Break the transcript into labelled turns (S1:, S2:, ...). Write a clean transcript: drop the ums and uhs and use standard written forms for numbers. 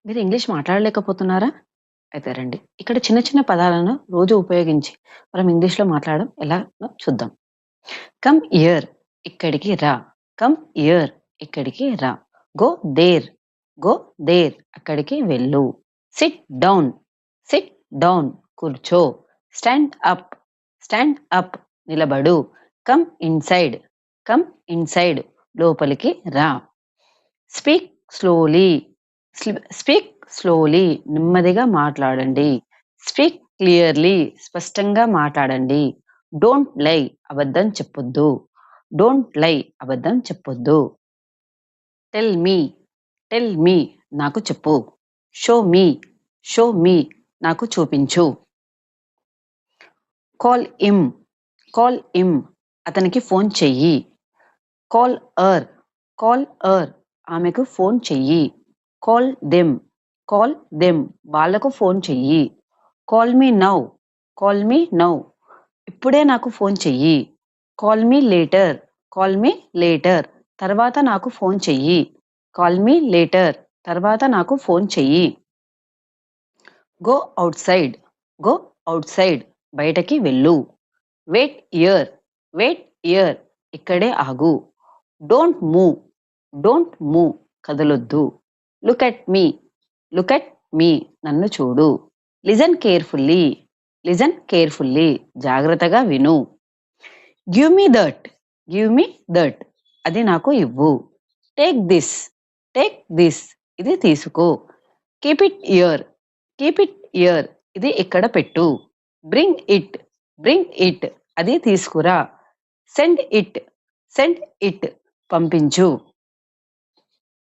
S1: మీరు ఇంగ్లీష్ మాట్లాడలేకపోతున్నారా? అయితే రండి. ఇక్కడ చిన్న చిన్న పదాలను రోజు ఉపయోగించి మనం ఇంగ్లీష్‌లో మాట్లాడడం ఎలానో చూద్దాం. కమ్ హియర్ ఇక్కడికి రా. కమ్ హియర్ ఇక్కడికి రా. గో దేర్ గో దేర్ అక్కడికి వెళ్ళు. సిట్ డౌన్ సిట్ డౌన్ కూర్చో. స్టాండ్ అప్ స్టాండ్ అప్ నిలబడు. కమ్ ఇన్సైడ్ కమ్ ఇన్సైడ్ లోపలికి రా. స్పీక్ స్లోలీ స్పీక్ స్లోలీ నెమ్మదిగా మాట్లాడండి. స్పీక్ క్లియర్లీ స్పష్టంగా మాట్లాడండి. డోంట్ లై అబద్ధం చెప్పొద్దు. డోంట్ లై అబద్ధం చెప్పొద్దు. టెల్ మీ టెల్ మీ నాకు చెప్పు. షో మీ షో మీ నాకు చూపించు. కాల్ ఇమ్ కాల్ ఇమ్ అతనికి ఫోన్ చెయ్యి. కాల్ అర్ కాల్ అర్ ఆమెకు ఫోన్ చెయ్యి. కాల్ దెమ్ వాళ్ళకు ఫోన్ చెయ్యి. Call me now call me now ఇప్పుడే నాకు ఫోన్ చెయ్యి. కాల్ మీ లేటర్ తర్వాత నాకు ఫోన్ చెయ్యి. కాల్ మీ లేటర్ తర్వాత నాకు ఫోన్ చెయ్యి. గో అవుట్ సైడ్ బయటకి వెళ్ళు. వెయిట్ ఇయర్ ఇక్కడే ఆగు. డోంట్ మూవ్ కదలొద్దు. లుక్ అట్ మీ నన్ను చూడు. లిజన్ కేర్ఫుల్లీ జాగ్రత్తగా విను. గివ్ మీ దట్ అది నాకు ఇవ్వు. టేక్ దిస్ ఇది తీసుకో. కీప్ ఇట్ ఇయర్ ఇది ఇక్కడ పెట్టు. బ్రింగ్ ఇట్ అది తీసుకురా. సెండ్ ఇట్ పంపించు.